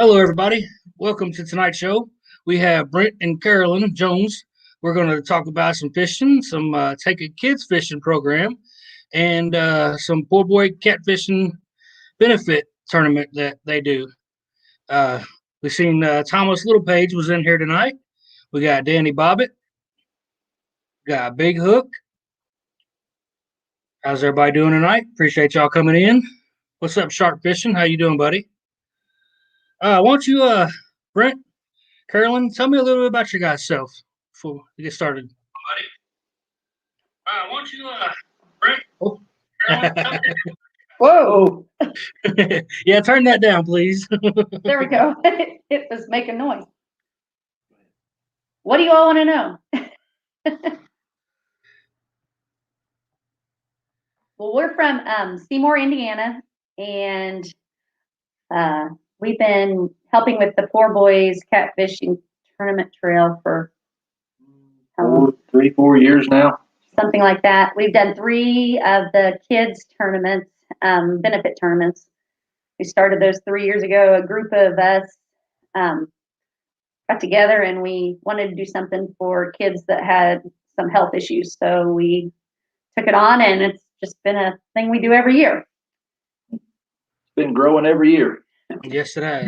Hello, everybody. Welcome to tonight's show. We have Brent and Carolyn Jones. We're going to talk about some fishing, some Take a Kids fishing program, and some Poorboy catfishing benefit tournament that they do. Uh, we've seen Thomas Littlepage was in here tonight. We got Danny Bobbitt, got Big Hook. How's everybody doing tonight? Appreciate y'all coming in. What's up, Shark Fishing? How you doing, buddy? Why don't you, Brent, Carolyn, tell me a little bit about your guys' self before we get started. Buddy. Why don't you, Brent? Oh. Carolyn, Whoa. Yeah, turn that down, please. There we go. It was making noise. What do you all want to know? Well, we're from Seymour, Indiana, and we've been helping with the Poorboys catfishing tournament trail for 4 years now. something like that. We've done 3 of the kids tournaments, benefit tournaments. We started those 3 years ago. A group of us got together and we wanted to do something for kids that had some health issues. So we took it on, and it's just been a thing we do every year. It's been growing every year. Yes, it has.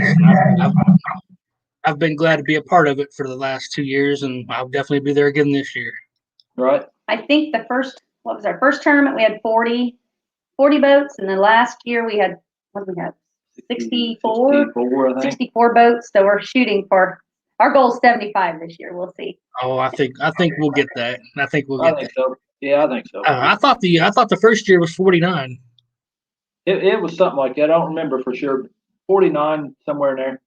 I've been glad to be a part of it for the last 2 years, and I'll definitely be there again this year. Right. I think what was our first tournament? We had 40 boats, and then last year we had, what did we have? 64 I think. 64 boats. So we're shooting for, our goal is 75 this year. We'll see. Oh, I think we'll get that. I think we'll get that. So. Yeah, I think so. I thought the first year was 49. It was something like that. I don't remember for sure. 49, somewhere in there.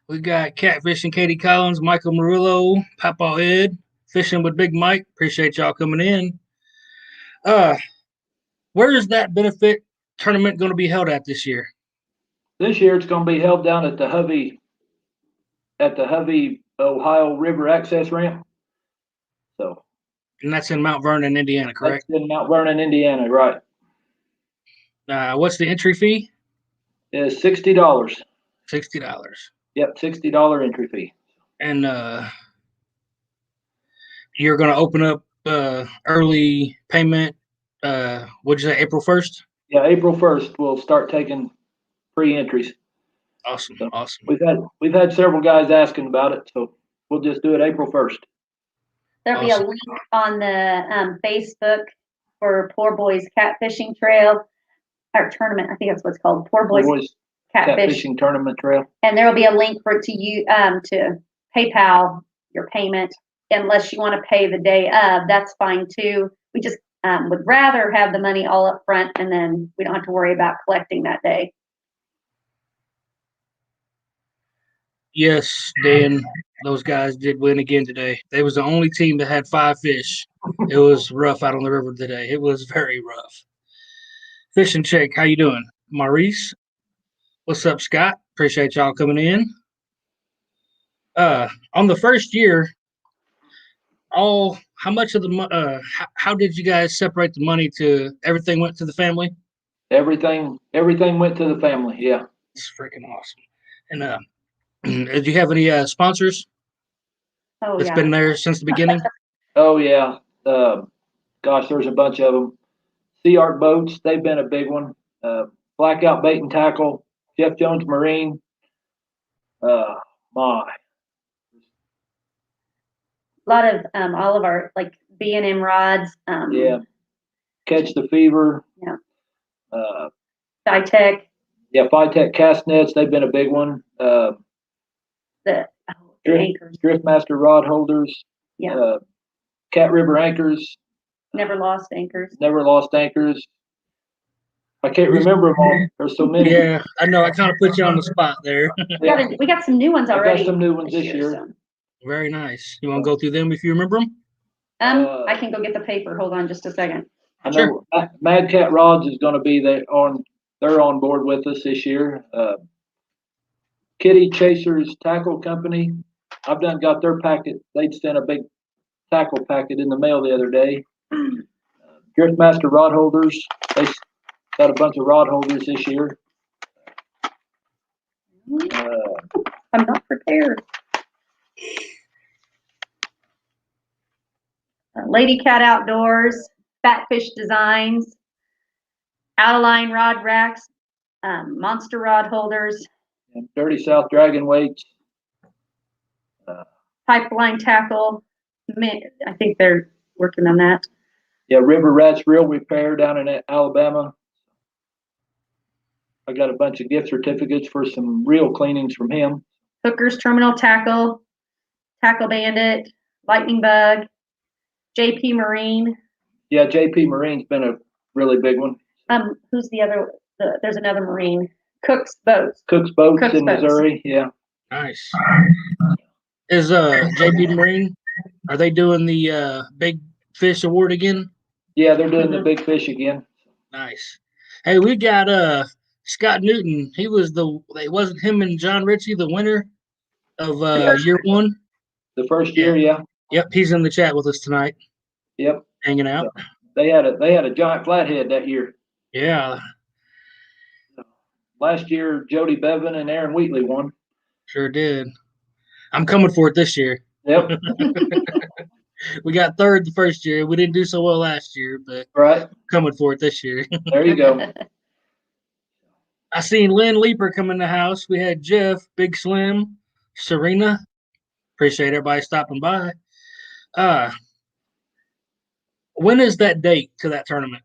We got Catfishing Katie Collins, Michael Murillo, Papa Ed, Fishing with Big Mike. Appreciate y'all coming in. Where is that benefit tournament going to be held at this year? This year it's going to be held down at the Hovey Ohio River Access Ramp. So. And that's in Mount Vernon, Indiana, correct? That's in Mount Vernon, Indiana, right. What's the entry fee? It's $60. $60. Yep, $60 entry fee. And you're going to open up early payment, what'd you say, April 1st? Yeah, April 1st we'll start taking pre-entries. Awesome, So awesome. We've had several guys asking about it, so we'll just do it April 1st. There'll be a link on the Facebook for Poorboys Catfishing Trail, or tournament. I think that's what it's called, Poorboys Catfishing Tournament Trail. And there will be a link for it to PayPal your payment, unless you want to pay the day of. That's fine too. We just would rather have the money all up front, and then we don't have to worry about collecting that day. Yes, Dan, those guys did win again today. They was the only team that had 5 fish. It was rough out on the river today. It was very rough. Fishing Chick, how you doing? Maurice, what's up, Scott? Appreciate y'all coming in. On the first year, how much of the how did you guys separate the money to everything went to the family? Everything went to the family. Yeah, it's freaking awesome. And did you have any sponsors? Oh, that's been there since the beginning? Oh yeah. Gosh, there's a bunch of them. Sea Art Boats, they've been a big one. Blackout Bait and Tackle, Jeff Jones Marine. A lot of all of our like B&M rods. Yeah. Catch the Fever. Yeah. Ditech. Yeah, Ditech cast nets, they've been a big one. The anchors. Driftmaster rod holders. Yeah. Cat River anchors. Never lost anchors. I can't remember them all. There's so many. Yeah, I know. I kind of put you on the spot there. We got some new ones already. I got some new ones this year. So. Very nice. You want to go through them if you remember them? I can go get the paper. Hold on just a second. I know Mad Cat Rods is going to be there they're on board with us this year. Kitty Chasers Tackle Company. I've got their packet. They'd sent a big tackle packet in the mail the other day. Driftmaster Rod Holders. They got a bunch of rod holders this year. I'm not prepared. Lady Cat Outdoors, Fatfish Designs, Out-of-Line Rod Racks, Monster Rod Holders, And Dirty South Dragon weights. Pipeline Tackle. I think they're working on that. Yeah, River Rats Reel Repair down in Alabama. I got a bunch of gift certificates for some reel cleanings from him. Hooker's Terminal Tackle, Tackle Bandit, Lightning Bug, JP Marine. Yeah, JP Marine's been a really big one. Who's the other? There's another Marine. Cook's Boats. Cook's Boats Cook's in Boats. Missouri. Yeah. Nice. Is JP Marine? Are they doing the Big Fish Award again? Yeah, they're doing the big fish again. Nice. Hey, we got Scott Newton. It wasn't him and John Ritchie the winner of year one? The first year, yeah. Yep, he's in the chat with us tonight. Yep. Hanging out. They had a giant flathead that year. Yeah. Last year, Jody Bevan and Aaron Wheatley won. Sure did. I'm coming for it this year. Yep. We got third the first year. We didn't do so well last year, but Right. coming for it this year. There you go. I seen Lynn Leeper come in the house. We had Jeff, Big Slim, Serena. Appreciate everybody stopping by. When is that date to that tournament?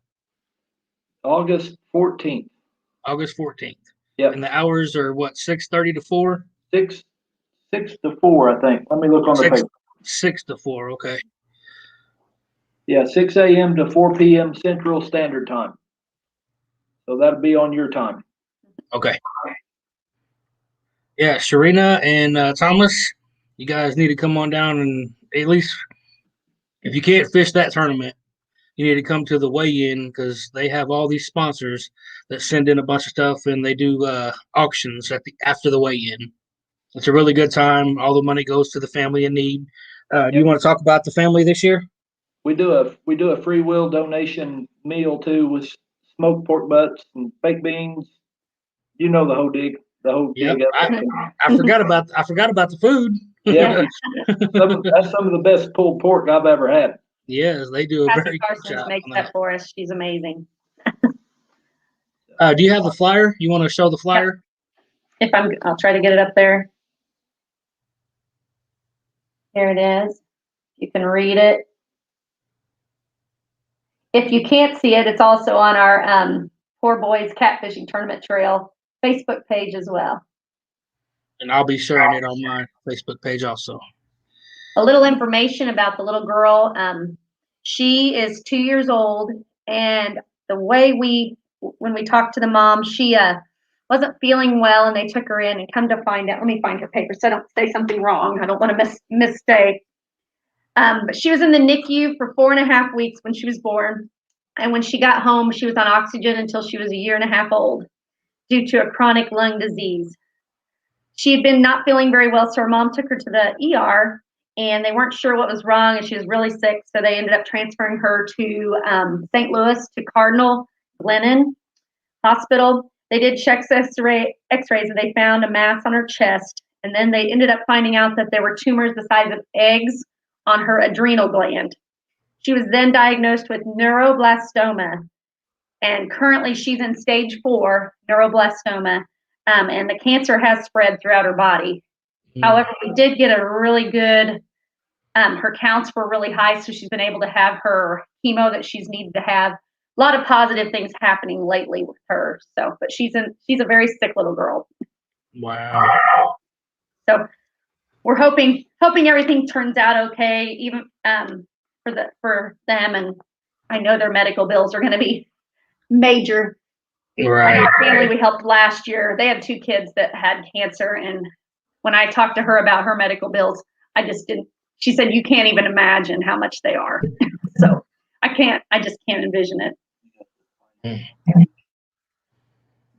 August 14th. August 14th. Yep. And the hours are what, 6:30 to 4? 6 to 4, I think. Let me look on the paper. 6 to 4, okay. Yeah, 6 a.m. to 4 p.m. Central Standard Time. So that'll be on your time. Okay. Yeah, Sharina and Thomas, you guys need to come on down and at least, if you can't fish that tournament, you need to come to the weigh-in because they have all these sponsors that send in a bunch of stuff and they do auctions after the weigh-in. It's a really good time. All the money goes to the family in need. Do you want to talk about the family this year? We do a free will donation meal too with smoked pork butts and baked beans. You know the whole dig. The whole Yep. dig. I forgot about the food. Yeah, that's some of the best pulled pork I've ever had. Yes, they do a Kathy very good Parsons job. makes that for us. She's amazing. Do you have the flyer? You want to show the flyer? I'll try to get it up there. Here it is. You can read it. If you can't see it, it's also on our Poorboy's Catfishing Tournament Trail Facebook page as well. And I'll be sharing it on my Facebook page also. A little information about the little girl. She is 2 years old, and the way when we talked to the mom, she wasn't feeling well, and they took her in and come to find out. Let me find her paper so I don't say something wrong. I don't want to mistake. But she was in the NICU for 4.5 weeks when she was born. And when she got home, she was on oxygen until she was 1.5 years old due to a chronic lung disease. She had been not feeling very well, so her mom took her to the ER, and they weren't sure what was wrong, and she was really sick, so they ended up transferring her to St. Louis to Cardinal Glennon Hospital. They did chest x-rays, and they found a mass on her chest, and then they ended up finding out that there were tumors the size of eggs on her adrenal gland. She was then diagnosed with neuroblastoma, and currently she's in stage 4 neuroblastoma, and the cancer has spread throughout her body. However, we did get a really good, her counts were really high, so she's been able to have her chemo that she's needed to have. A lot of positive things happening lately with her. So, but she's a very sick little girl. Wow. So we're hoping everything turns out okay, even for them, and I know their medical bills are going to be major. Right. Our family we helped last year, they had 2 kids that had cancer, and when I talked to her about her medical bills, she said, you can't even imagine how much they are. So I just can't envision it.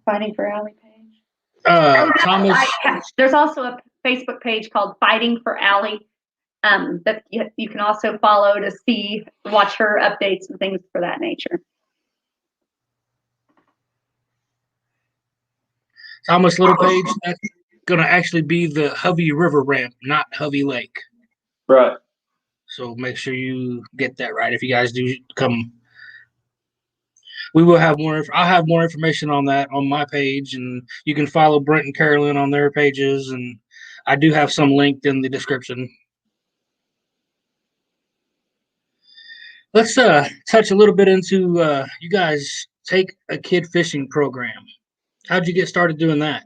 Fighting for Allie page. Thomas. There's also a Facebook page called Fighting for Allie that you can also follow to watch her updates and things for that nature. Thomas Little page. going to actually be the Hovey River ramp, not Hovey Lake. Right. So make sure you get that right if you guys do come. We will have more. I'll have more information on that on my page, and you can follow Brent and Carolyn on their pages, and I do have some linked in the description. Let's touch a little bit into you guys take a kid fishing program. How'd you get started doing that?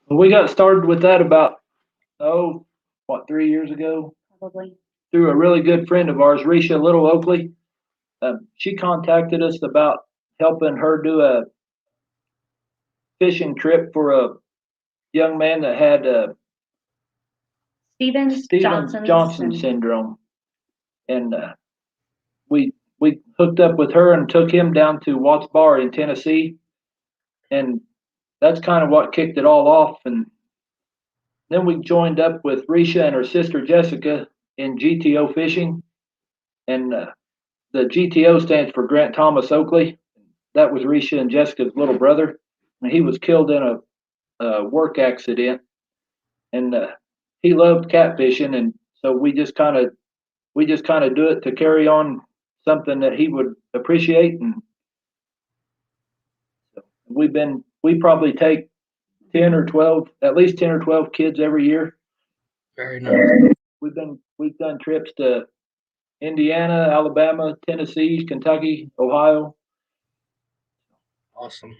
We got started with that about 3 years ago, Probably. through a really good friend of ours, Risha Little Oakley. She contacted us about helping her do a fishing trip for a young man that had Steven Johnson syndrome, and we hooked up with her and took him down to Watts Bar in Tennessee, and that's kind of what kicked it all off. And then we joined up with Risha and her sister Jessica in GTO Fishing, and the GTO stands for Grant Thomas Oakley. That was Risha and Jessica's little brother, and he was killed in a work accident. And he loved catfishing, and so we just kind of do it to carry on something that he would appreciate. And so we probably take 10 or 12, at least 10 or 12 kids every year. Very nice. We've done trips to Indiana, Alabama, Tennessee, Kentucky, Ohio. Awesome.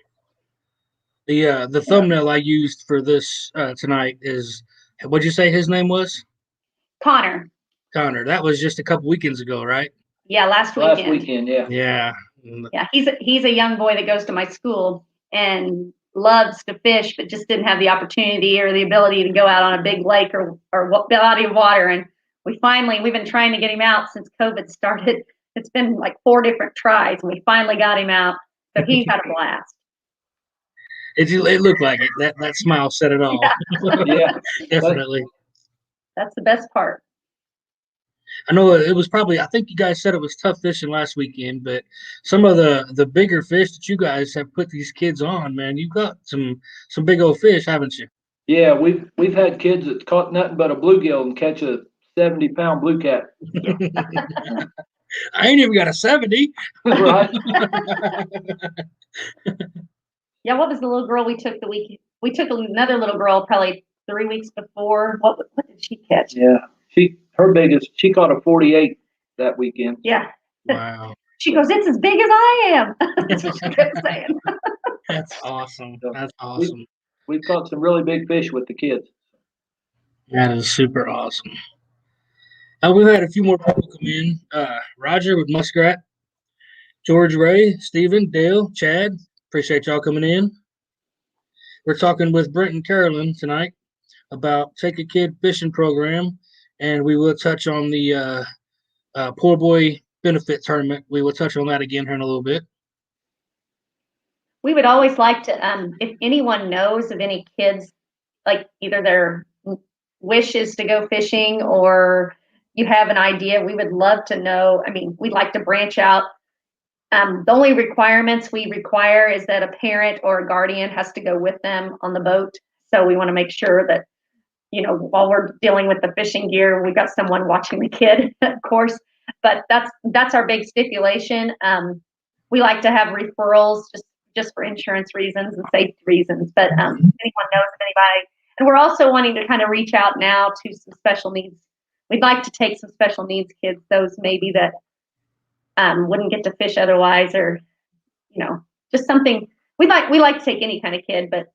The thumbnail I used for this tonight is, what'd you say his name was? Connor. Connor. That was just a couple weekends ago, right? Yeah, last weekend. Yeah. Yeah. Yeah, he's a young boy that goes to my school and loves to fish, but just didn't have the opportunity or the ability to go out on a big lake or body of water. And we've been trying to get him out since COVID started. It's been like 4 different tries, and we finally got him out. So he had a blast. It looked like it. That smile said it all. Yeah, Definitely. That's the best part. I know it was probably, I think you guys said it was tough fishing last weekend, but some of the bigger fish that you guys have put these kids on, man, you've got some big old fish, haven't you? Yeah, we've had kids that caught nothing but a bluegill and catch a 70-pound blue cat. I ain't even got a 70. Right. Yeah, what was the little girl we took the week? We took another little girl probably 3 weeks before. What did she catch? Yeah, she caught a 48 that weekend. Yeah. Wow. She goes, "It's as big as I am." That's what she kept saying. That's awesome. That's awesome. We've caught some really big fish with the kids. That is super awesome. We've had a few more people come in. Roger with Muskrat, George Ray, Stephen, Dale, Chad. Appreciate y'all coming in. We're talking with Brent and Carolyn tonight about Take a Kid Fishing Program, and we will touch on the Poorboy benefit tournament. We will touch on that again here in a little bit. We would always like to, if anyone knows of any kids, like either their wish is to go fishing or you have an idea, we would love to know. I mean, we'd like to branch out. The only requirements we require is that a parent or a guardian has to go with them on the boat. So we want to make sure that, while we're dealing with the fishing gear, we've got someone watching the kid, of course. But that's our big stipulation. We like to have referrals just for insurance reasons and safety reasons. But anyone knows of anybody, and we're also wanting to kind of reach out now to some special needs. We'd like to take some special needs kids, those maybe that wouldn't get to fish otherwise, or just something. We like to take any kind of kid, but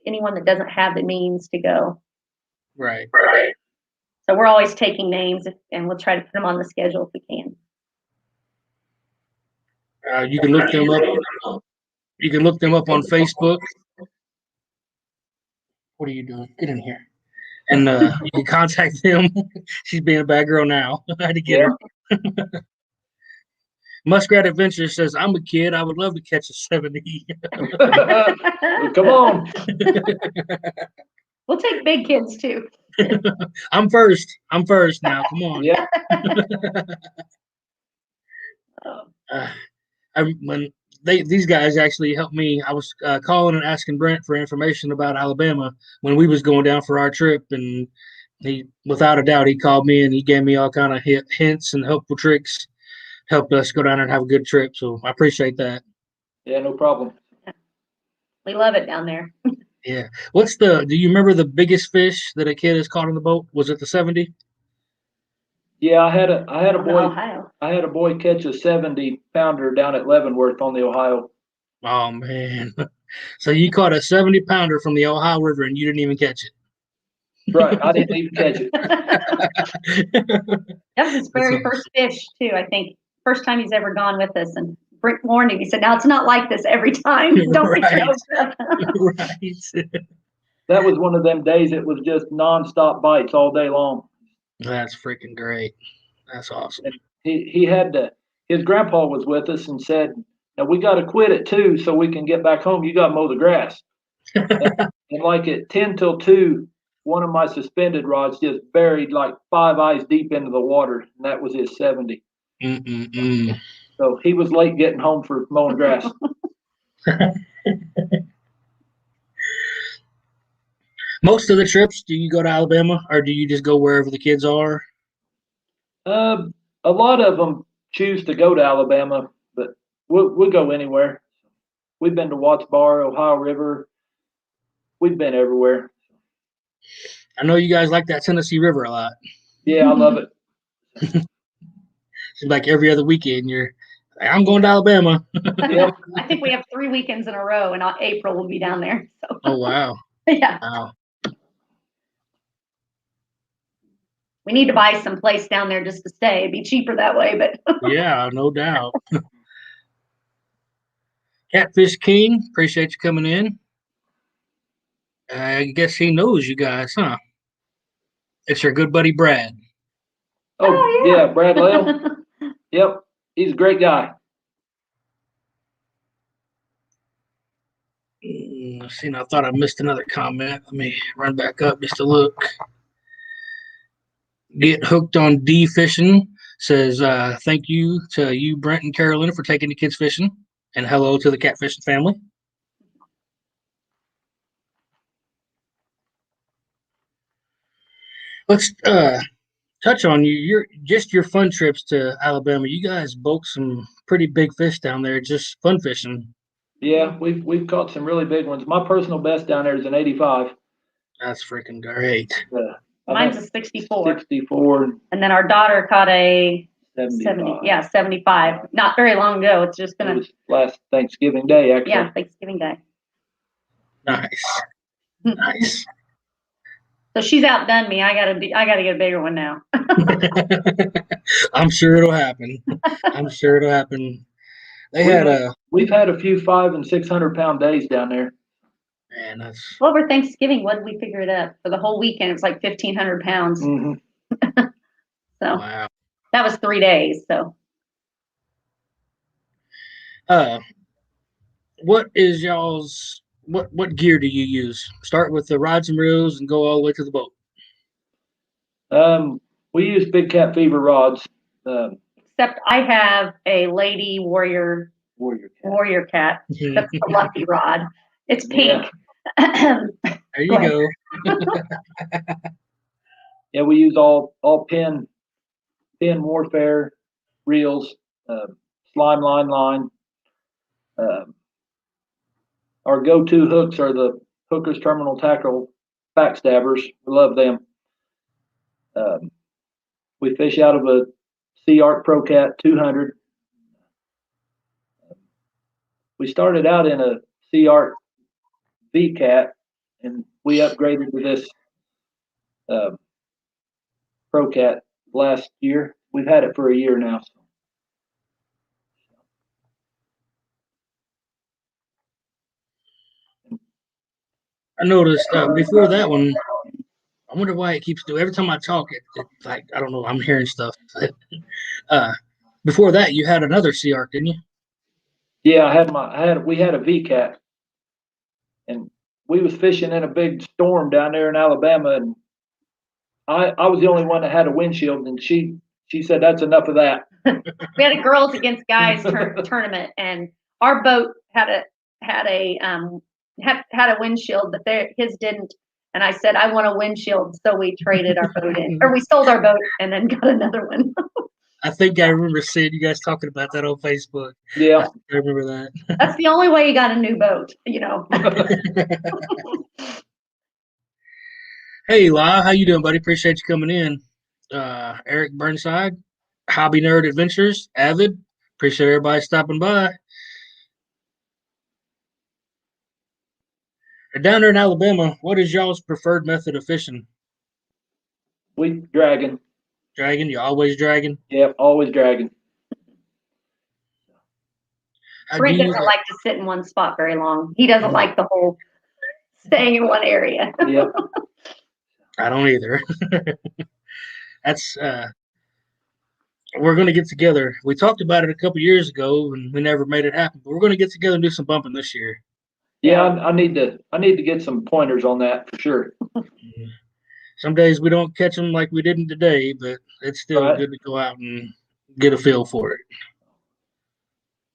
anyone that doesn't have the means to go. Right. So we're always taking names, and we'll try to put them on the schedule if we can. You can look them up. You can look them up on Facebook. What are you doing? Get in here. And you can contact them. She's being a bad girl now. I had to get her. Muskrat Adventure says, "I'm a kid. I would love to catch a 70." Come on. We'll take big kids too. I'm first now. Come on. Yeah. When these guys actually helped me. I was calling and asking Brent for information about Alabama when we was going down for our trip, and he, without a doubt, he called me and he gave me all kind of hints and helpful tricks, helped us go down there and have a good trip. So I appreciate that. Yeah, no problem. We love it down there. Yeah. Do you remember the biggest fish that a kid has caught on the boat? Was it the 70? Yeah, I had a Ohio. boy catch a 70-pounder down at Leavenworth on the Ohio. Oh man. So you caught a 70-pounder from the Ohio River and you didn't even catch it. Right, I didn't even catch it. That was his very first fish too, I think. First time he's ever gone with us, and Brent warned him. He said, "Now it's not like this every time. Don't Right. be Joseph." Right. That was one of them days. It was just nonstop bites all day long. That's freaking great. That's awesome. He had to. His grandpa was with us and said, "Now we got to quit at 2 so we can get back home. You got to mow the grass." And like at 10 till 2, one of my suspended rods just buried like 5 eyes deep into the water, and that was his 70. So he was late getting home for mowing grass. Most of the trips, do you go to Alabama or do you just go wherever the kids are? A lot of them choose to go to Alabama, but we'll go anywhere. We've been to Watts Bar, Ohio River. We've been everywhere. I know you guys like that Tennessee River a lot. Yeah, I love it. Seems like every other weekend you're like, I'm going to Alabama. Yep. I think we have 3 weekends in a row, and April will be down there. So. Oh wow. Yeah. Wow. We need to buy some place down there just to stay. It'd be cheaper that way, but Yeah, no doubt. Catfish King, appreciate you coming in. I guess he knows you guys, huh? It's your good buddy Brad. Oh yeah, Brad Lale. Yep, he's a great guy. Let's see, I thought I missed another comment. Let me run back up just to look. Get hooked on D fishing says thank you to you, Brent and Carolyn, for taking the kids fishing, and hello to the catfishing family. Let's touch on your fun trips to Alabama. You guys boat some pretty big fish down there, just fun fishing. Yeah, we've caught some really big ones. My personal best down there is an 85. That's freaking great. mine's a 64. 64. And then our daughter caught a 75. 75. Not very long ago. It's just been It was last Thanksgiving Day, actually. Thanksgiving Day. Nice. Nice. So she's outdone me. I gotta get a bigger one now. I'm sure it'll happen. I'm sure it'll happen. We've had a few 500 and 600 pound days down there. Man, that's Over Thanksgiving, what did we figure it up for the whole weekend? It was like 1,500 pounds. Mm-hmm. So wow. that was 3 days. So what is y'all's what gear do you use? Start with the rods and reels and go all the way to the boat. We use Big Cat Fever rods. except I have a Lady Warrior Cat. That's the lucky rod. It's pink. There you go. Yeah, we use all pin warfare reels, slime line. Our go-to hooks are the Hooker's Terminal Tackle backstabbers. We love them. We fish out of a Sea Arc Pro Cat 200. We started out in a Sea Arc V Cat, and we upgraded to this Pro Cat last year. We've had it for a year now. I noticed before that one, I wonder why it keeps doing. Every time I talk, it's like I don't know. I'm hearing stuff. Before that, you had another Sea Arc, didn't you? Yeah, we had a V Cat, and we was fishing in a big storm down there in Alabama, and I was the only one that had a windshield, and she said that's enough of that. We had a girls against guys tournament, and our boat had a windshield, but his didn't. And I said, I want a windshield. So we traded our boat in, or we sold our boat and then got another one. I think I remember seeing you guys talking about that on Facebook. Yeah. I remember that. That's the only way you got a new boat, Hey, Lyle, how you doing, buddy? Appreciate you coming in. Eric Burnside, Hobby Nerd Adventures, Avid. Appreciate everybody stopping by. Down there in Alabama, what is y'all's preferred method of fishing? We dragging. Dragging? You always dragging? Yep, always dragging. Brent doesn't like to sit in one spot very long. He doesn't like the whole staying in one area. Yep. I don't either. That's we're going to get together. We talked about it a couple years ago, and we never made it happen. But we're going to get together and do some bumping this year. Yeah, I need to get some pointers on that for sure. Some days we don't catch them like we didn't today, but it's still good to go out and get a feel for it.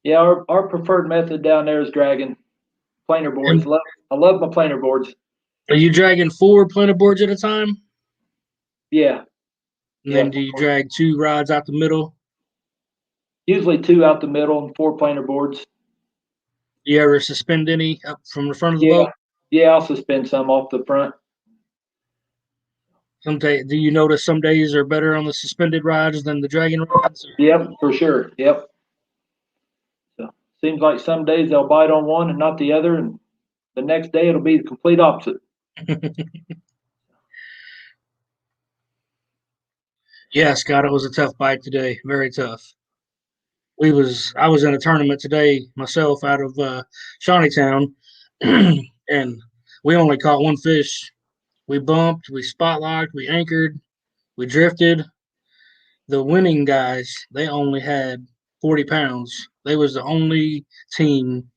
Yeah, our preferred method down there is dragging planer boards. I love my planer boards. Are you dragging 4 planer boards at a time? Yeah. And then do you drag 2 rods out the middle? Usually 2 out the middle and 4 planer boards. You ever suspend any up from the front of the boat? Yeah, I'll suspend some off the front. Do you notice some days are better on the suspended rods than the dragging rods? Yep, for sure. Yep. So seems like some days they'll bite on one and not the other, and the next day it'll be the complete opposite. Yeah, Scott, it was a tough bite today. Very tough. I was in a tournament today myself out of Shawneetown, and we only caught 1 fish. We bumped, we spot-locked, we anchored, we drifted. The winning guys, they only had 40 pounds. They was the only team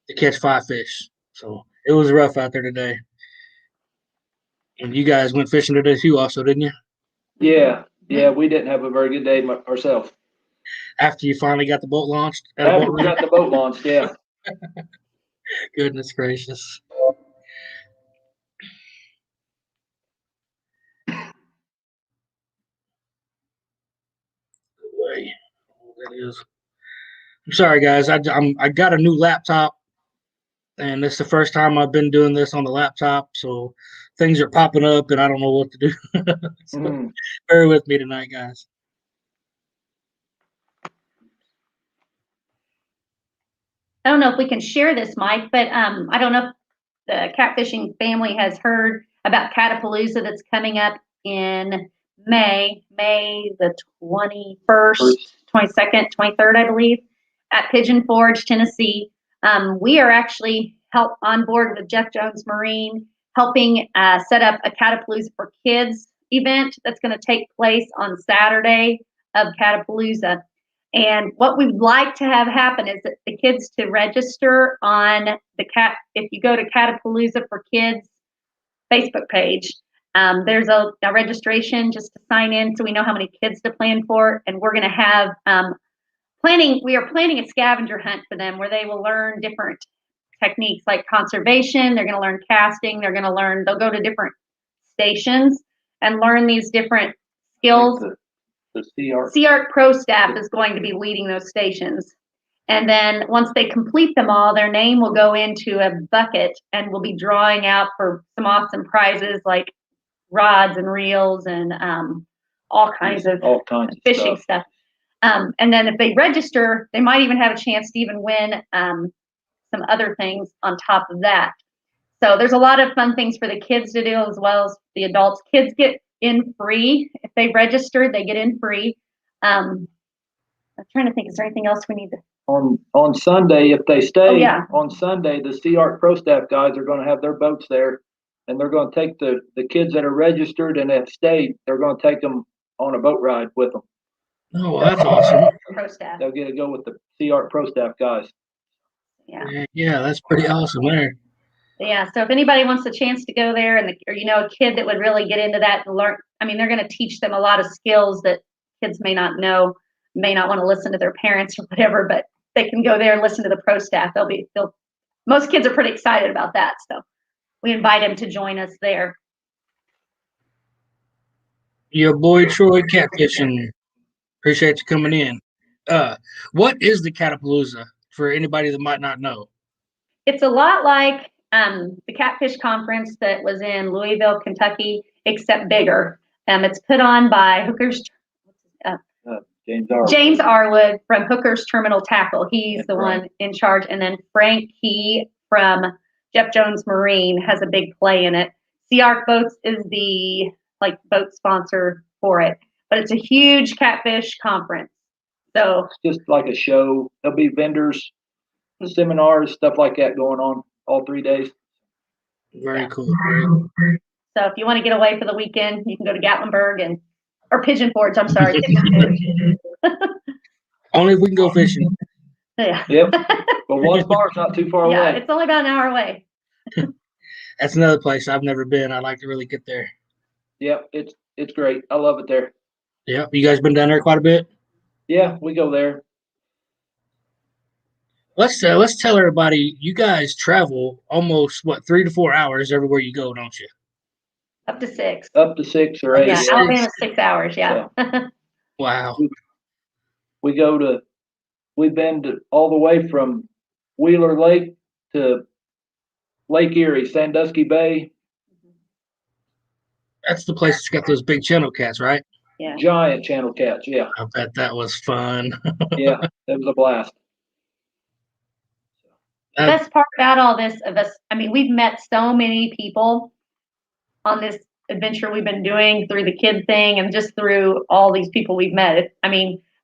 to catch 5 fish. So it was rough out there today. And you guys went fishing today too also, didn't you? Yeah, we didn't have a very good day ourselves. After you finally got the boat launched? After we got the boat launched, yeah. Goodness gracious. That is. I'm sorry, guys. I got a new laptop, and it's the first time I've been doing this on the laptop, so things are popping up, and I don't know what to do. So bear with me tonight, guys. I don't know if we can share this, Mike, but I don't know if the catfishing family has heard about Catapalooza that's coming up in May the 21st, 22nd, 23rd, I believe, at Pigeon Forge, Tennessee. We are actually on board with Jeff Jones Marine, helping set up a Catapalooza for Kids event that's going to take place on Saturday of Catapalooza. And what we'd like to have happen is that the kids to register on if you go to Catapalooza for Kids Facebook page, there's a registration just to sign in so we know how many kids to plan for. And we're going to have we are planning a scavenger hunt for them where they will learn different techniques like conservation. They're going to learn casting. They'll go to different stations and learn these different skills. The CART Pro staff is going to be leading those stations. And then once they complete them all, their name will go into a bucket and we'll be drawing out for some awesome prizes like rods and reels and all kinds of fishing stuff. And then if they register, they might even have a chance to even win some other things on top of that. So there's a lot of fun things for the kids to do as well as the adults. Kids get in free. If they register, they get in free. I'm trying to think, is there anything else we need to? On Sunday, if they stay on Sunday, the CART Pro staff guys are going to have their boats there, and they're going to take the kids that are registered and have stayed, they're going to take them on a boat ride with them. Oh, well, that's awesome. Pro staff. They'll get to go with the CART Pro staff guys. Yeah, that's pretty awesome there. Yeah, so if anybody wants a chance to go there or a kid that would really get into that and learn, they're going to teach them a lot of skills that kids may not know, may not want to listen to their parents or whatever, but they can go there and listen to the pro staff. Most kids are pretty excited about that. So we invite them to join us there. Your boy Troy catfishing. Appreciate you coming in. What is the Catapalooza for anybody that might not know? It's a lot like the Catfish Conference that was in Louisville, Kentucky, except bigger. It's put on by Hookers. James Arwood from Hookers Terminal Tackle. He's the one in charge. And then Frank Key from Jeff Jones Marine has a big play in it. Sea Arc Boats is the boat sponsor for it. But it's a huge catfish conference. So it's just like a show. There'll be vendors, seminars, stuff like that going on all 3 days. Very cool. So if you want to get away for the weekend, you can go to Gatlinburg or Pigeon Forge. I'm sorry. Only if we can go fishing. Yeah. Yep. But Watts Bar is not too far away. Yeah, it's only about an hour away. That's another place I've never been. I'd like to really get there. Yep, it's great. I love it there. Yeah, you guys been down there quite a bit? Yeah, we go there. Let's tell everybody, you guys travel almost 3 to 4 hours everywhere you go, don't you? Up to 6. Up to 6 or 8. Yeah, Alabama's 6 hours. Yeah. Wow. We've been all the way from Wheeler Lake to Lake Erie, Sandusky Bay. That's the place that's got those big channel cats, right? Yeah. Giant channel cats, yeah. I bet that was fun. Yeah, that was a blast. The best part about all this we've met so many people on this adventure we've been doing through the kid thing and just through all these people we've met.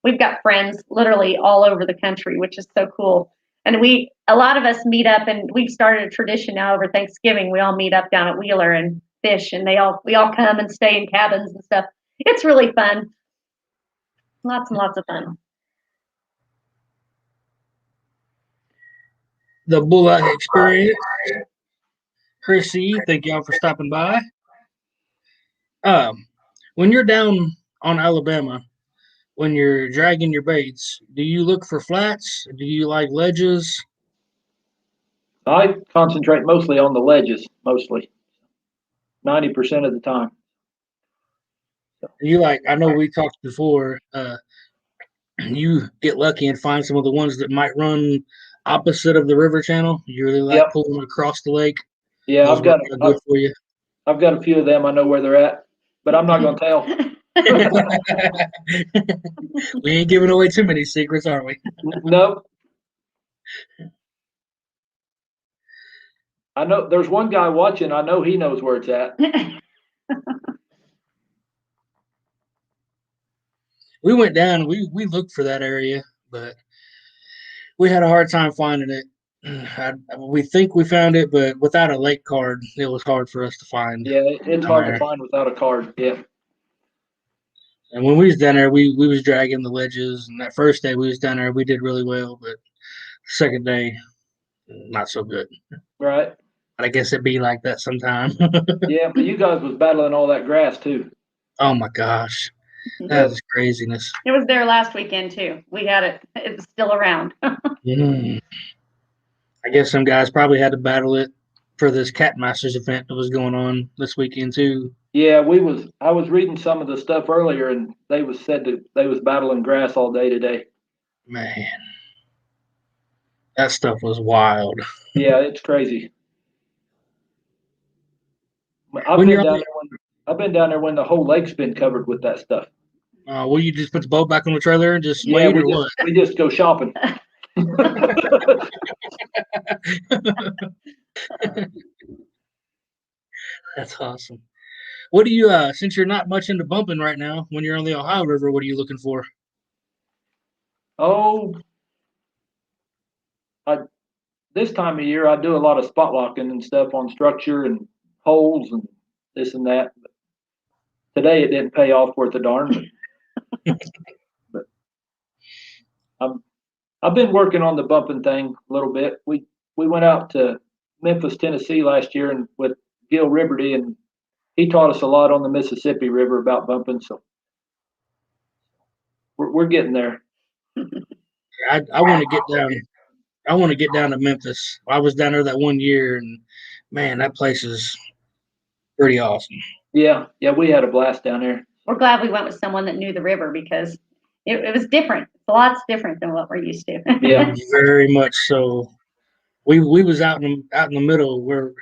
We've got friends literally all over the country, which is so cool. And a lot of us meet up, and we've started a tradition now over Thanksgiving. We all meet up down at Wheeler and fish, and we all come and stay in cabins and stuff. It's really fun. Lots and lots of fun. The Bulldog Experience. Chrissy, thank y'all for stopping by. When you're down on Alabama, when you're dragging your baits, do you look for flats? Do you like ledges? I concentrate mostly on the ledges, 90% of the time. I know we talked before, you get lucky and find some of the ones that might run opposite of the river channel. You really like pulling across the lake. Yeah, I've got good for you. I've got a few of them. I know where they're at, but I'm not going to tell. We ain't giving away too many secrets, are we? Nope. I know there's one guy watching. I know he knows where it's at. We went down. We looked for that area, but we had a hard time finding it. We think we found it, but without a lake card, it was hard for us to find. Yeah, it's hard to find without a card. Yeah. And when we was down there, we was dragging the ledges. And that first day we was down there, we did really well. But the second day, not so good. Right. I guess it'd be like that sometime. Yeah, but you guys was battling all that grass too. Oh my gosh, that is craziness. It was there last weekend too. We had it. It's still around. I guess some guys probably had to battle it for this Cat Masters event that was going on this weekend too. Yeah, I was reading some of the stuff earlier, and they was battling grass all day today. Man, that stuff was wild. Yeah, it's crazy. I've been down there when the whole lake's been covered with that stuff. Will you just put the boat back on the trailer and just wait, or what? We just go shopping. That's awesome. What do you, since you're not much into bumping right now, when you're on the Ohio River, what are you looking for? Oh, this time of year, I do a lot of spot locking and stuff on structure and holes and this and that. But today it didn't pay off worth a darn. But I've been working on the bumping thing a little bit. We went out to Memphis, Tennessee last year and with Gil Liberty, and he taught us a lot on the Mississippi River about bumping. So we're getting there. I want to get down. I want to get down to Memphis. I was down there that one year, and man, that place is pretty awesome. Yeah, we had a blast down there. We're glad we went with someone that knew the river because it was different. It's lots different than what we're used to. Yeah. Very much so. We was out in the middle where,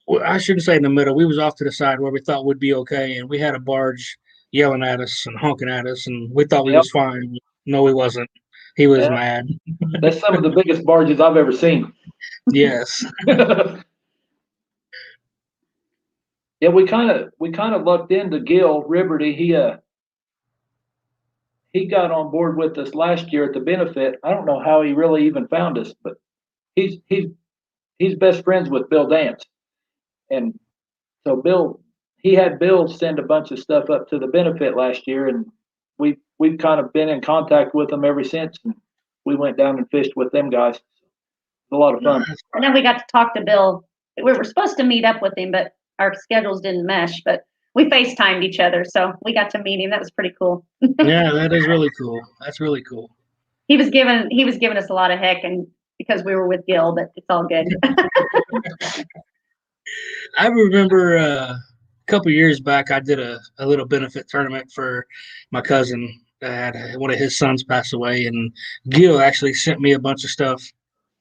well, I shouldn't say in the middle. We was off to the side where we thought would be okay, and we had a barge yelling at us and honking at us, and we thought we Yep. was fine. No, he wasn't. He was Yeah. mad. That's some of the biggest barges I've ever seen. Yes. Yeah, we kind of lucked into Gil Riberty. He got on board with us last year at the benefit. I don't know how he really even found us, but he's best friends with Bill Dance, and so he had Bill send a bunch of stuff up to the benefit last year, and we've kind of been in contact with them ever since. And we went down and fished with them guys. It was a lot of fun. And then we got to talk to Bill. We were supposed to meet up with him, but our schedules didn't mesh. But we FaceTimed each other, so we got to meet him. That was pretty cool. Yeah, that is really cool. That's really cool. He was giving us a lot of heck, and because we were with Gil, but it's all good. I remember a couple years back, I did a little benefit tournament for my cousin. One of his sons passed away, and Gil actually sent me a bunch of stuff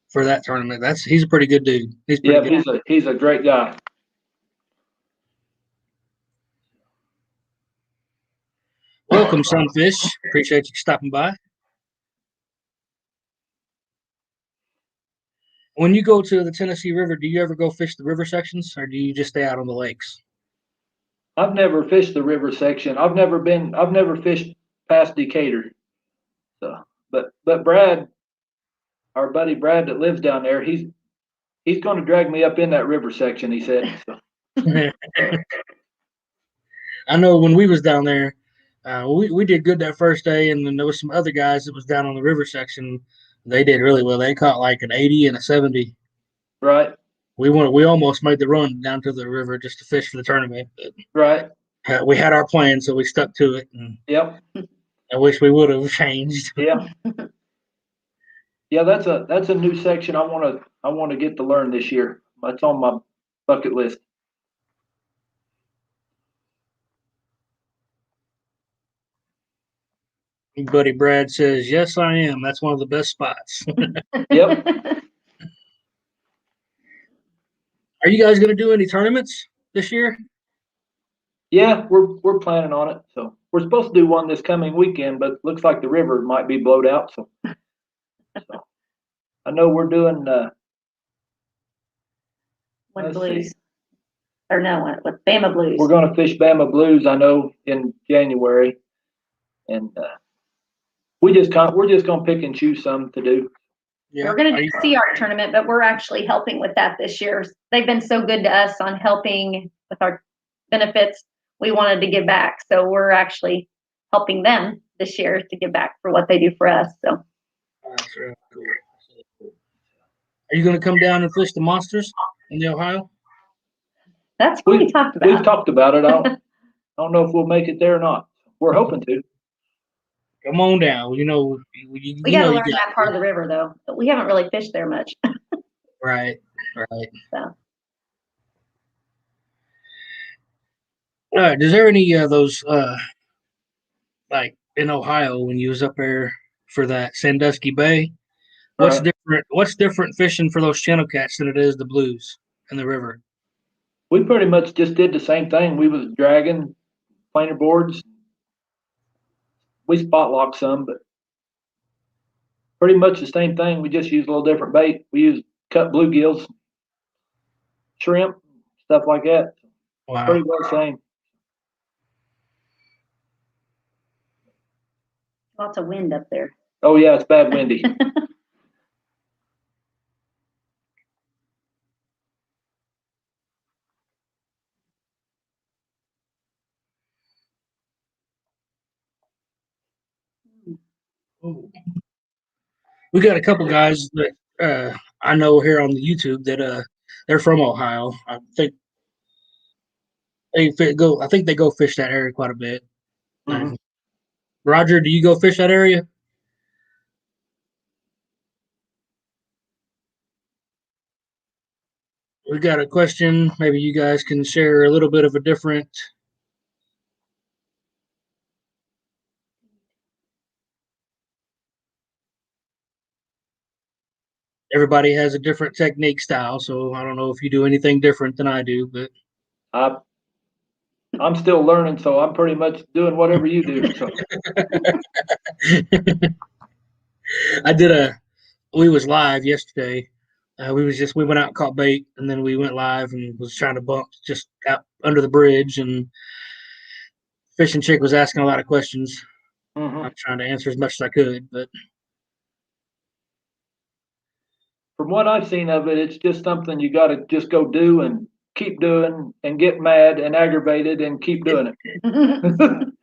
for that tournament. He's a pretty good dude. He's pretty good. He's a great guy. Welcome, Sunfish. Appreciate you stopping by. When you go to the Tennessee River, do you ever go fish the river sections, or do you just stay out on the lakes? I've never fished the river section. I've never fished past Decatur. So, but Brad, our buddy Brad that lives down there, he's going to drag me up in that river section. He said. So. I know when we was down there, we did good that first day, and then there was some other guys that was down on the river section. They did really well. They caught like an 80 and a 70. Right. We almost made the run down to the river just to fish for the tournament. Right. We had our plan, so we stuck to it. And yep. I wish we would have changed. Yeah. Yeah, that's a new section I want to get to learn this year. That's on my bucket list. Buddy Brad says, "Yes, I am. That's one of the best spots." Yep. Are you guys going to do any tournaments this year? Yeah, we're planning on it. So we're supposed to do one this coming weekend, but looks like the river might be blowed out. So I know we're doing One Blues. Or no, with Bama Blues. We're going to fish Bama Blues, I know, in January, and we're just going to pick and choose some to do. Yeah. We're going to do a Sea Art tournament, but we're actually helping with that this year. They've been so good to us on helping with our benefits. We wanted to give back, so we're actually helping them this year to give back for what they do for us. So. That's really cool. Are you going to come down and fish the monsters in the Ohio? That's what we talked about. We've talked about it. I don't know if we'll make it there or not. We're hoping to. Come on down. You know, we got to learn that part of the river, though. But we haven't really fished there much. Right. So. All right. Is there any of those, like in Ohio, when you was up there for that Sandusky Bay? What's different? What's different fishing for those channel cats than it is the blues in the river? We pretty much just did the same thing. We was dragging planer boards. We spot locked some, but pretty much the same thing. We just use a little different bait. We use cut bluegills, shrimp, stuff like that. Wow. Pretty well the same. Lots of wind up there. Oh yeah, it's bad windy. We got a couple guys that I know here on the YouTube that they're from Ohio. I think they go fish that area quite a bit. Mm-hmm. Roger, do you go fish that area? we got a question. Maybe you guys can share a little bit of a different. Everybody has a different technique style, so I don't know if you do anything different than I do, but I'm still learning, so I'm pretty much doing whatever you do. So. I did we was live yesterday. We went out and caught bait, and then we went live and was trying to bump just out under the bridge, and fishing chick was asking a lot of questions. Mm-hmm. I'm trying to answer as much as I could, but From what I've seen of it, it's just something you got to just go do and keep doing and get mad and aggravated and keep doing it.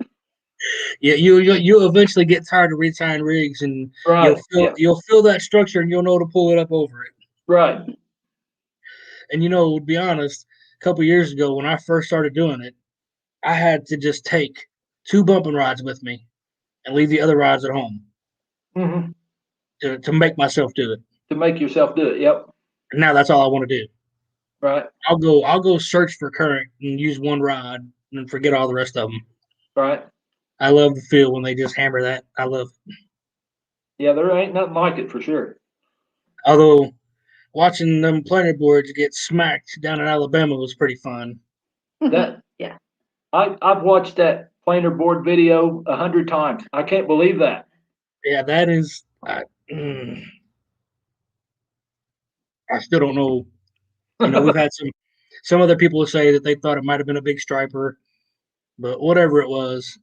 yeah, you'll eventually get tired of retying rigs, and Right. you'll feel that structure, and you'll know to pull it up over it. Right. And to be honest, a couple years ago when I first started doing it, I had to just take 2 bumping rods with me and leave the other rods at home Mm-hmm. to make myself do it. To make yourself do it. Yep. And now that's all I want to do. Right. I'll go search for current and use one rod and forget all the rest of them. Right. I love the feel when they just hammer that. I love it. Yeah, there ain't nothing like it for sure. Although watching them planer boards get smacked down in Alabama was pretty fun. That yeah. I've watched that planer board video 100 times. I can't believe that. Yeah, that is. I still don't know. We've had some other people say that they thought it might have been a big striper, but whatever it was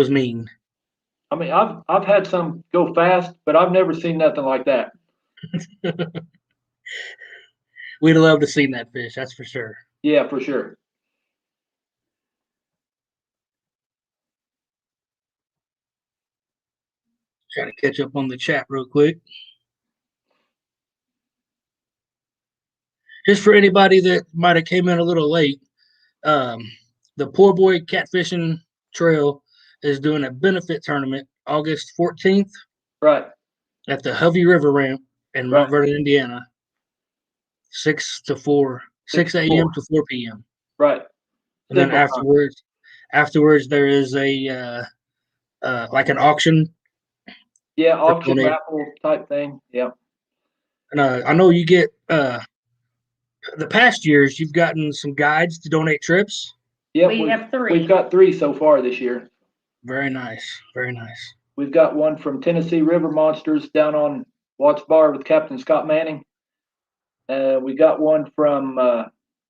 mean. I mean, I've had some go fast, but I've never seen nothing like that. We'd love to see that fish, that's for sure. Yeah, for sure. Trying to catch up on the chat real quick. Just for anybody that might have came in a little late, the Poorboy Catfishing Trail is doing a benefit tournament August 14th. Right. At the Hovey River Ramp in Mount Vernon, Indiana, 6 to 4, 6 a.m. to 4 p.m. Right. And then afterwards there is a like an auction. Yeah, auction raffle type thing. Yeah. And I know you get the past years you've gotten some guides to donate trips. Yeah, we have 3. We've got 3 so far this year. Very nice. Very nice. We've got one from Tennessee River Monsters down on Watts Bar with Captain Scott Manning. We got one from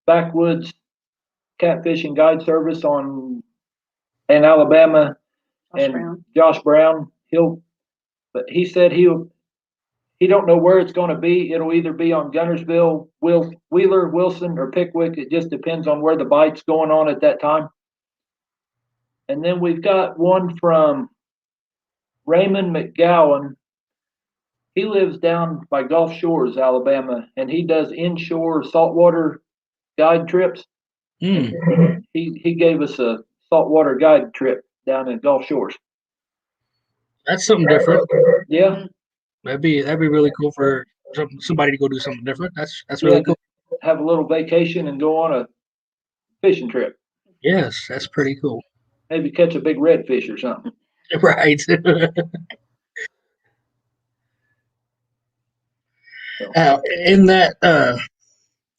Backwoods Catfishing Guide Service in Alabama, Josh Brown. But he said he don't know where it's going to be. It'll either be on Gunnersville, Wheeler, Wilson, or Pickwick. It just depends on where the bite's going on at that time. And then we've got one from Raymond McGowan. He lives down by Gulf Shores, Alabama, and he does inshore saltwater guide trips. He gave us a saltwater guide trip down in Gulf Shores. That's something different. Yeah, that'd be really cool for somebody to go do something different. That's really cool. Have a little vacation and go on a fishing trip. Yes, that's pretty cool. Maybe catch a big redfish or something. Right. In that,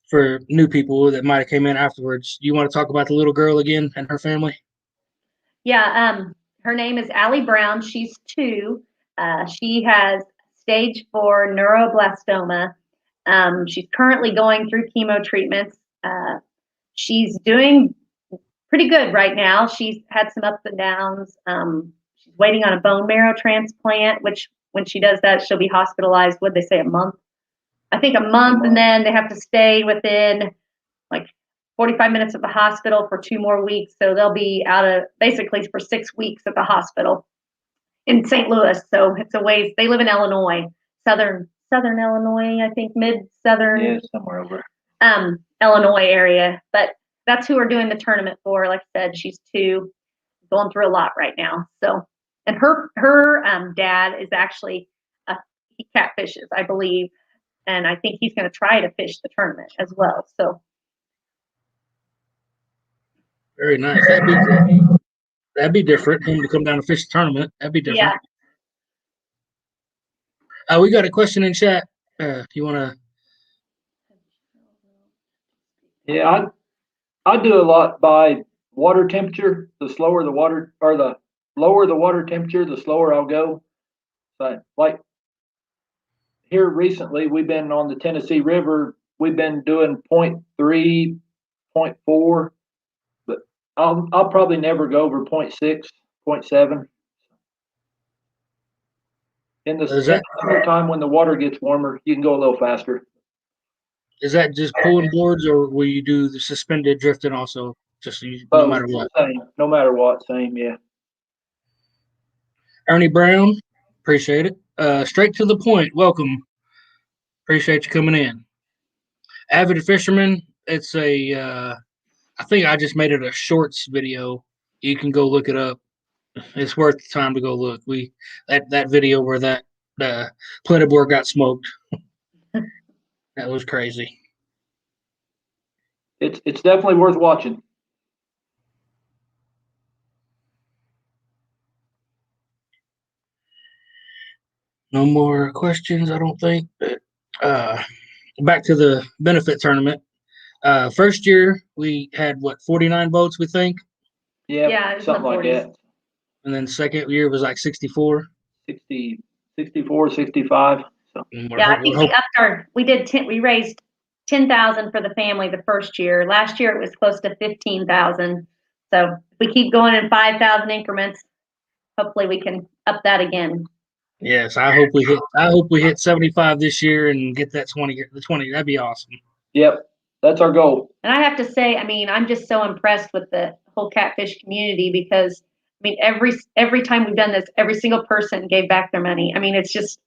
for new people that might have came in afterwards, do you want to talk about the little girl again and her family? Yeah, her name is Allie Brown. She's 2. She has stage 4 neuroblastoma. She's currently going through chemo treatments. She's doing pretty good right now. She's had some ups and downs. She's waiting on a bone marrow transplant, which when she does that, she'll be hospitalized. What'd they say, a month? I think a month, and then they have to stay within like 45 minutes of the hospital for 2 more weeks. So they'll be out of basically for 6 weeks at the hospital in St. Louis. So it's a ways. They live in Illinois, southern Illinois, I think mid-southern. Yeah, somewhere over. Illinois area. But that's who we're doing the tournament for. Like I said, she's 2, going through a lot right now. So, and her dad is actually he catfishes, I believe. and I think he's going to try to fish the tournament as well. So Very nice. That'd be good. That'd be different. Him to come down to fish the tournament. That'd be different. yeah, We got a question in chat. You want to? Yeah, I do a lot by water temperature. The slower the water, or the lower the water temperature, the slower I'll go. But like here recently, we've been on the Tennessee River. We've been doing 0.3, 0.4, but I'll probably never go over 0.6, 0.7. In the summertime when the water gets warmer, you can go a little faster. Is that just pulling boards, or will you do the suspended drifting also? Just no matter what. Same, no matter what, same, yeah. Ernie Brown, appreciate it. Straight to the point. Welcome. Appreciate you coming in. Avid fisherman. It's I think I just made it a shorts video. You can go look it up. It's worth the time to go look. That video where that plenty board got smoked. That was crazy. It's definitely worth watching. No more questions, I don't think. But, back to the benefit tournament. First year we had 49 boats, we think. Yeah, something like that. And then second year was like 64. 60, 64, 65. So. Yeah, I think we raised 10,000 for the family the first year. Last year it was close to 15,000. So if we keep going in 5,000 increments, hopefully we can up that again. Yes, I hope we hit 75 this year and get that 20. The 20, that'd be awesome. Yep, that's our goal. And I have to say, I mean, I'm just so impressed with the whole catfish community because, I mean, every time we've done this, every single person gave back their money. I mean, it's just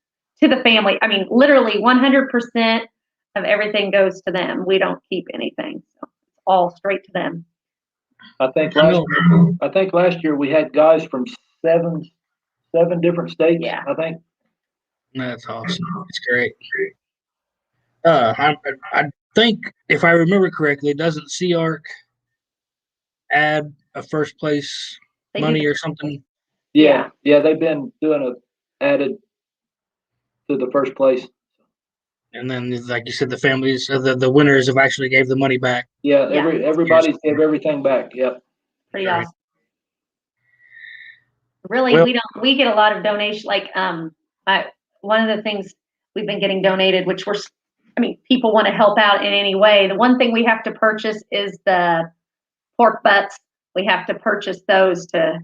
to the family. I mean, literally 100% of everything goes to them. We don't keep anything. So it's all straight to them. I think last year we had guys from seven different states. Yeah. I think. That's awesome. It's great. I think if I remember correctly, doesn't Sea Arc add a first place money or something? Yeah, they've been doing added to the first place. And then, like you said, the families, the winners have actually gave the money back. Yeah, everybody's gave everything back. Yep. Pretty awesome. Really, we get a lot of donation. Like, one of the things we've been getting donated, which people want to help out in any way. The one thing we have to purchase is the pork butts. We have to purchase those that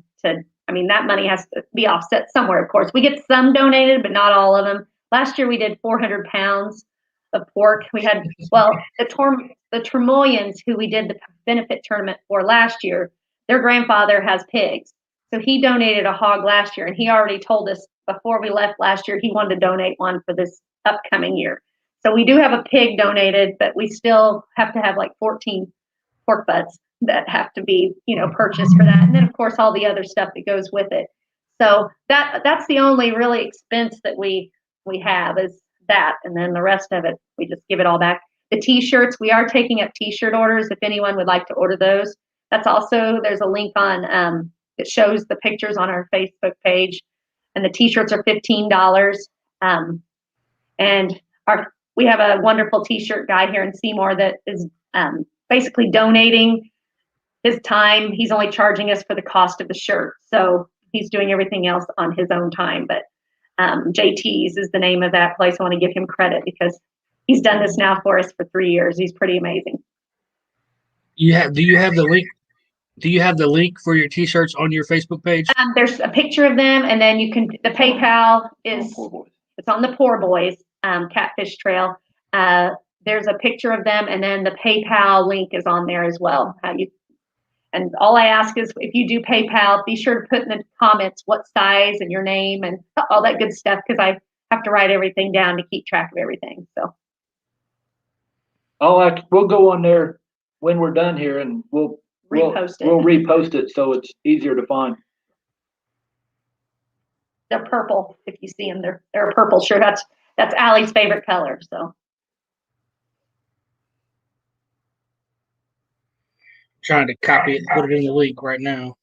money has to be offset somewhere, of course. We get some donated, but not all of them. Last year we did 400 pounds of pork. We had, the Tremoyans, who we did the benefit tournament for last year, their grandfather has pigs. So he donated a hog last year, and he already told us before we left last year he wanted to donate one for this upcoming year. So we do have a pig donated, but we still have to have like 14 pork butts that have to be, purchased for that. And then of course all the other stuff that goes with it. So that's the only really expense that we have is that. And then the rest of it, we just give it all back. The t-shirts, we are taking up t-shirt orders if anyone would like to order those. That's also, there's a link on, it shows the pictures on our Facebook page, and the t-shirts are $15. And we have a wonderful t-shirt guy here in Seymour that is basically donating his time. He's only charging us for the cost of the shirt. So he's doing everything else on his own time. But JT's is the name of that place. I want to give him credit because he's done this now for us for 3 years. He's pretty amazing. Do you have the link? Do you have the link for your t-shirts on your Facebook page? There's a picture of them, and then the PayPal is, it's on the Poorboy catfish trail. There's a picture of them, and then the PayPal link is on there as well. And all I ask is, if you do PayPal, be sure to put in the comments what size and your name and all that good stuff, because I have to write everything down to keep track of everything. So we'll go on there when we're done here, and we'll repost it so it's easier to find. They're purple. If you see them, they're a purple shirt. That's Allie's favorite color. So trying to copy it, put it in the link right now.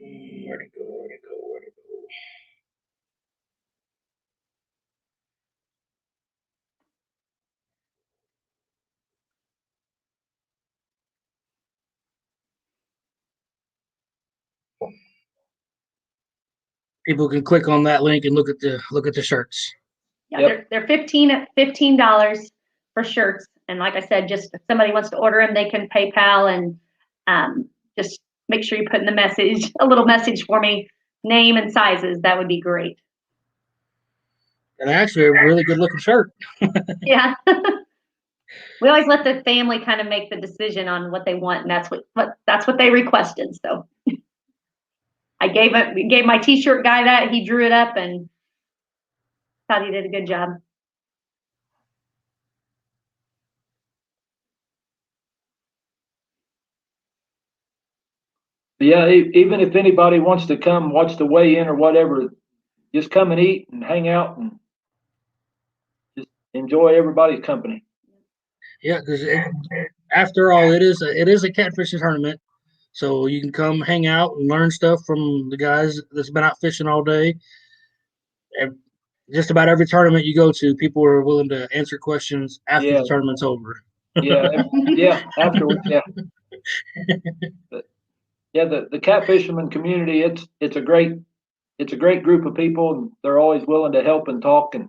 Where'd it go? Where'd it go? Where'd it go? People can click on that link and look at the shirts. Yeah, Yep. they're $15 for shirts. And like I said, just if somebody wants to order them, they can PayPal and just make sure you put in the message, a little message for me, name and sizes. That would be great. And actually, a really good looking shirt. Yeah. We always let the family kind of make the decision on what they want, and that's what they requested. So I gave my t-shirt guy that, he drew it up and thought he did a good job. Yeah, even if anybody wants to come watch the weigh-in or whatever, just come and eat and hang out and just enjoy everybody's company. Yeah, because after all, it is a catfishing tournament, so you can come hang out and learn stuff from the guys that's been out fishing all day. Just about every tournament you go to, people are willing to answer questions after Yeah. the tournament's over. Yeah, afterwards, yeah. But, yeah, the catfisherman community, it's a great group of people, and they're always willing to help and talk, and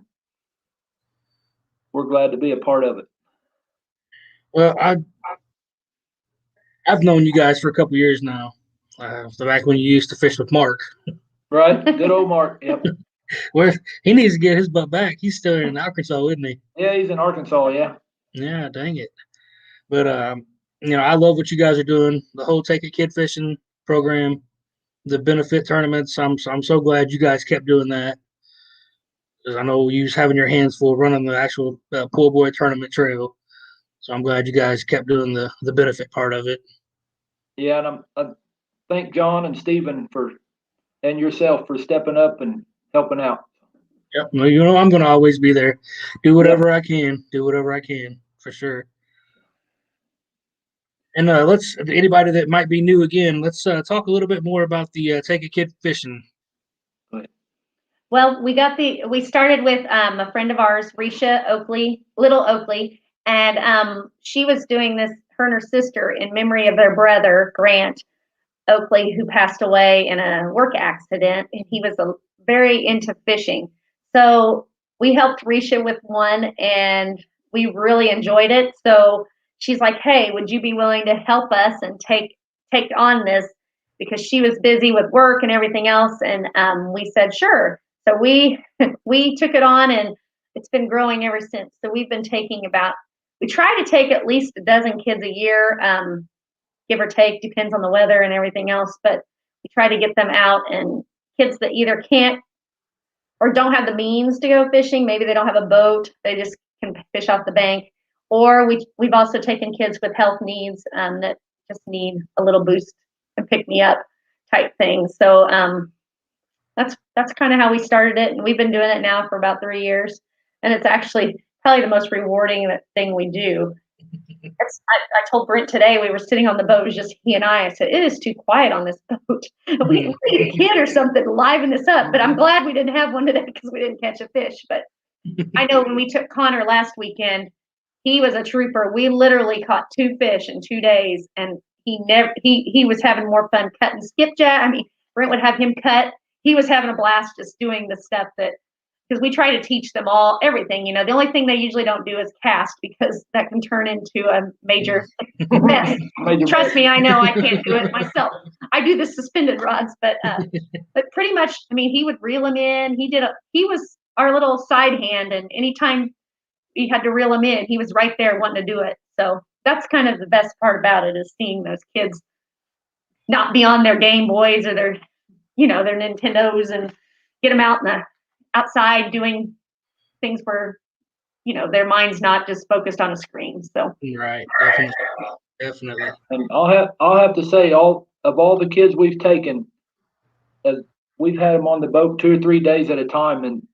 we're glad to be a part of it. Well, I've known you guys for a couple years now. So back when you used to fish with Mark. Right, good old Mark. Yep. Where he needs to get his butt back. He's still in Arkansas, isn't he? Yeah, he's in Arkansas. Yeah. Yeah, dang it. But I love what you guys are doing. The whole Take a Kid Fishing program, the benefit tournaments. I'm so glad you guys kept doing that. Because I know you was having your hands full running the actual Poorboy tournament trail. So I'm glad you guys kept doing the benefit part of it. Yeah, and I thank John and Stephen and yourself for stepping up and helping out. Yep. Well, I'm going to always be there. Do whatever I can. Do whatever I can, for sure. And anybody that might be new again, let's talk a little bit more about the Take a Kid Fishing. Well, we started with a friend of ours, Risha Oakley, Little Oakley, and she was doing this, her and her sister, in memory of their brother, Grant Oakley, who passed away in a work accident, and he was very into fishing. So we helped Risha with one, and we really enjoyed it. So she's like, "Hey, would you be willing to help us and take on this?" Because she was busy with work and everything else, and we said sure. So we took it on, and it's been growing ever since. So we've been we try to take at least a dozen kids a year. Give or take, depends on the weather and everything else, but we try to get them out, and kids that either can't or don't have the means to go fishing, maybe they don't have a boat, they just can fish off the bank, or we've also taken kids with health needs that just need a little boost and pick me up type thing. So that's kind of how we started it, and we've been doing it now for about 3 years, and it's actually probably the most rewarding thing we do. I told Brent today, we were sitting on the boat, it was just he and I said, it is too quiet on this boat. We need a kid or something to liven this up, but I'm glad we didn't have one today because we didn't catch a fish. But I know when we took Connor last weekend, he was a trooper. We literally caught 2 fish in 2 days, and he was having more fun cutting skipjack. I mean, Brent would have him cut. He was having a blast just doing the stuff because we try to teach them everything. The only thing they usually don't do is cast, because that can turn into a major mess. Trust me, I know I can't do it myself. I do the suspended rods, but pretty much, I mean, he would reel them in. He was our little side hand, and anytime we had to reel him in, he was right there wanting to do it. So that's kind of the best part about it, is seeing those kids not be on their Game Boys or their Nintendos, and get them out outside doing things where their mind's not just focused on a screen. So right, definitely. And I'll have to say, all the kids we've taken, we've had them on the boat 2 or 3 days at a time, and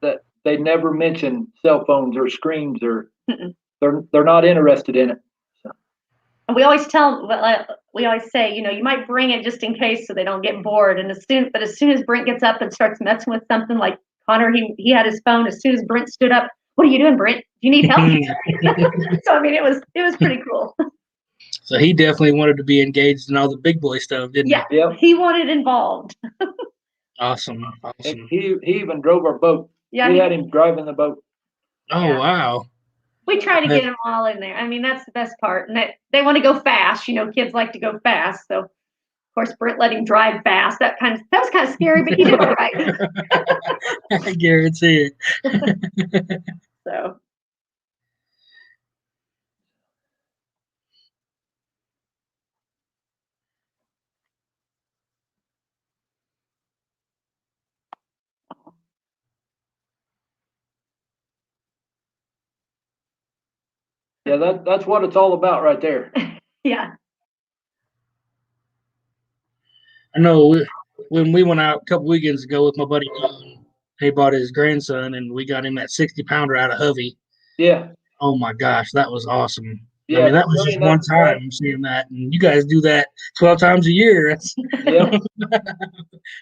that they never mention cell phones or screens, or Mm-mm. they're not interested in it. And we always say, you might bring it just in case so they don't get bored. And as soon as Brent gets up and starts messing with something like Connor, he had his phone. As soon as Brent stood up, what are you doing, Brent? Do you need help? So I mean, it was pretty cool. So he definitely wanted to be engaged in all the big boy stuff, didn't Yeah, Yep. he wanted involved. he? Awesome. He even drove our boat. Yeah, We had him driving the boat. Oh, Yeah. wow. we try to get them all in there. I mean, that's the best part. And they want to go fast. Kids like to go fast. So, of course, Brent let him drive fast. That was kind of scary, but he did all right. I guarantee it. So. Yeah, that's what it's all about right there. Yeah. I know when we went out a couple weekends ago with my buddy John, he bought his grandson, and we got him that 60-pounder out of Hovey. Yeah. Oh my gosh, that was awesome. Yeah, I mean, that was just one time seeing that, and you guys do that 12 times a year. Yeah.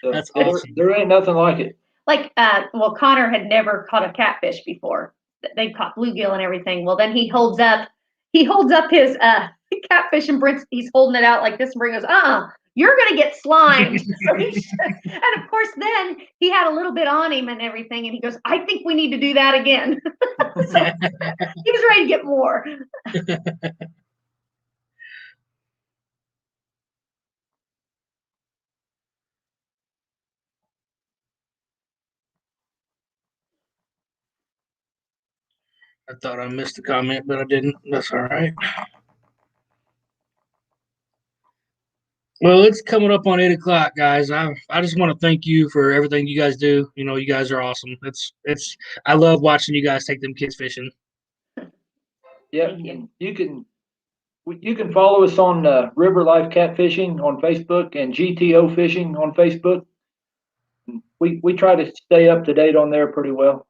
That's awesome. There ain't nothing like it. Like, Connor had never caught a catfish before. They caught bluegill and everything. Well, then he holds up his catfish, and he's holding it out like this, and Brent goes, you're gonna get slimed. And of course, then he had a little bit on him and everything, and he goes, I think we need to do that again. So he was ready to get more. I thought I missed a comment, but I didn't. That's all right. Well, it's coming up on 8 o'clock, guys. I just want to thank you for everything you guys do. You guys are awesome. I love watching you guys take them kids fishing. Yeah, you can follow us on River Life Catfishing on Facebook and GTO Fishing on Facebook. We try to stay up to date on there pretty well.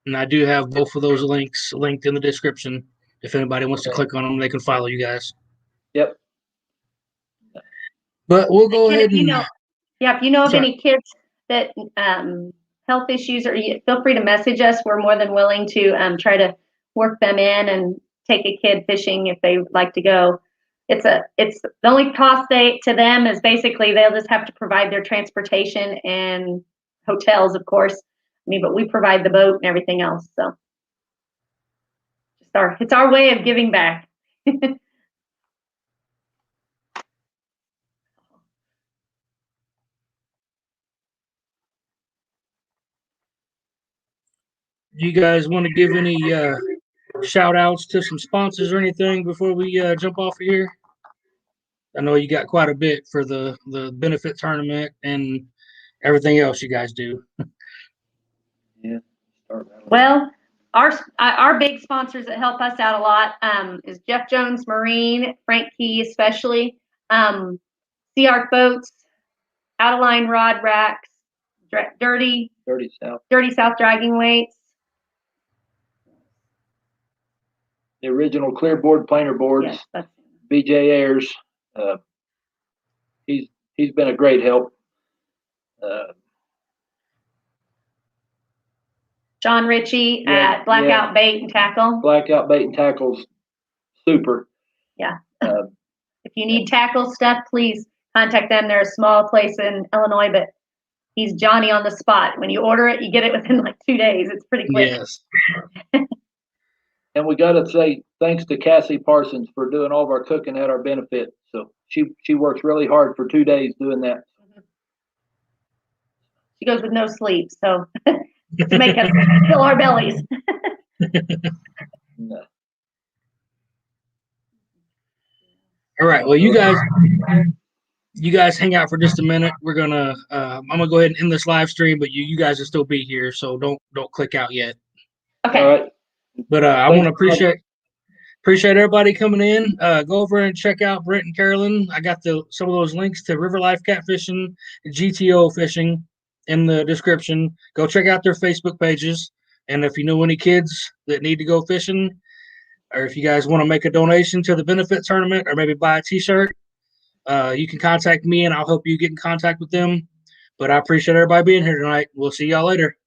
And I do have both of those links linked in the description. If anybody wants to click on them, they can follow you guys. Yep. But we'll go ahead and if you know of any kids that health issues, or feel free to message us. We're more than willing to try to work them in and take a kid fishing if they like to go. It's the only cost to them is basically they'll just have to provide their transportation and hotels, of course. I mean, but we provide the boat and everything else. So it's our way of giving back. you guys want to give any shout outs to some sponsors or anything before we jump off of here? I know you got quite a bit for the benefit tournament and everything else you guys do. Yeah. Well, our big sponsors that help us out a lot is Jeff Jones Marine, Frank Key especially, Sea Arc Boats, Out of Line Rod Racks, Dirty South Dragging Weights, the original clearboard planer boards. Yes, BJ Ayers. He's been a great help. John Ritchie at Blackout Bait and Tackle. Blackout Bait and Tackle's super. Yeah. If you need tackle stuff, please contact them. They're a small place in Illinois, but he's Johnny on the spot. When you order it, you get it within like 2 days. It's pretty quick. Yes. And we got to say thanks to Cassie Parsons for doing all of our cooking at our benefit. So she works really hard for 2 days doing that. She goes with no sleep, so to make us fill our bellies. No. All right. Well, you guys hang out for just a minute. We're gonna I'm gonna go ahead and end this live stream, but you guys will still be here, so don't click out yet. Okay. All right. But I want to appreciate everybody coming in. Go over and check out Brent and Carolyn. I got some of those links to River Life Catfishing, GTO Fishing in the description. Go check out their Facebook pages. And if you know any kids that need to go fishing, or if you guys want to make a donation to the benefit tournament or maybe buy a t-shirt, you can contact me and I'll help you get in contact with them. But I appreciate everybody being here tonight. We'll see y'all later.